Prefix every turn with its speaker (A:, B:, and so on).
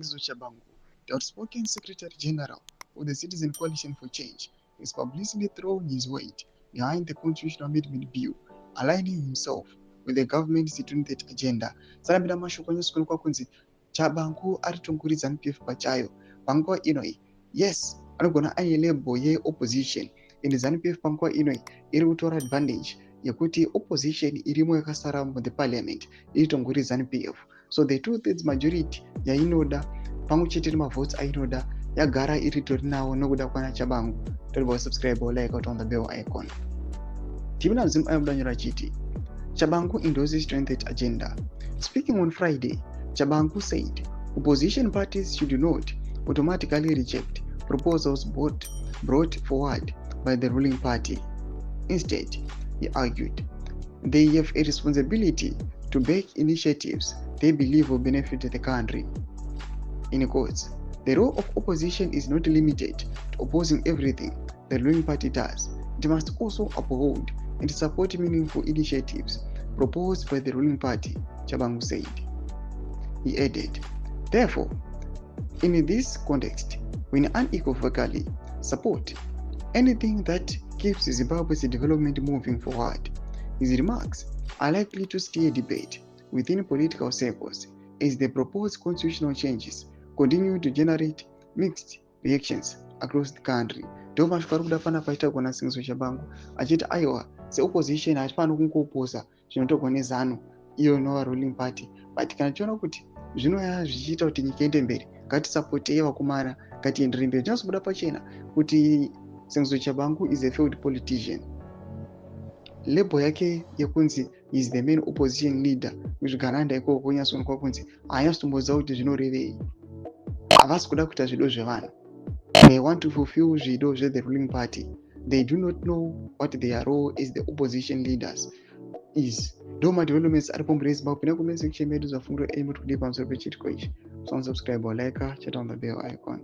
A: Singzo Chabangu, the outspoken Secretary General of the Citizen Coalition for Change, has publicly thrown his weight behind the Constitutional Amendment Bill, aligning himself with the government's 2030 agenda. Sarabida mashoko nyusko kwa kunzi Chabangu aritunguridza NPF pachayo panguva inoi. Yes, anogona ane label ye-opposition ende ZANU-PF panguva inoi iri kutora advantage yekuti opposition irimo yakasara muthe parliament iritongoridza ZANU-PF. So the two-thirds majority yainoda pamwe chete nemavotes ainoda yagara iritori nawo nokuda kwana Chabangu. Don't subscribe or like out on the bell icon. Tibina Zim ayambudanyira chiti Chabangu endorses 2030 agenda. Speaking on Friday, Chabangu said opposition parties should not automatically reject proposals brought forward by the ruling party. Instead, he argued, they have a responsibility to back initiatives they believe will benefit the country. In quotes, the role of opposition is not limited to opposing everything the ruling party does. It must also uphold and support meaningful initiatives proposed by the ruling party, Chabangu said. He added, therefore, in this context, we unequivocally support anything that keeps Zimbabwe's development moving forward. His remarks are likely to stir debate within political circles as the proposed constitutional changes continue to generate mixed reactions across the country. Ndoma shikaruda pana paita kuna Singzo Chabangu achiti aiwa se-opposition hatifani kungopoza zvinotogwa nezano iyo inova ruling party, but kana tichiona kuti zvinoya zvichiita kuti nyika iende mberi, ngatisapotei vakomana, ngatiendere mberi. Tinozobuda pachena kuti Singzo Chabangu is a failed politician. Label yake yekunzi is the main opposition leader kuzvigaranda ikoko kunyatsonekwa kunzi haanyatsotomboziva kuti zvinorevei. Havasi kuda kuita zvido zvevanhu. They want to fulfill zvido zve-the ruling party. They do not know what their role as the opposition leaders is. Doma developments ari pombo Zimbabwe nekumene section medu zvafungiro emu kuti kudii pamusoro pechitiko ichi. Subscribe or like, chat on the bell icon.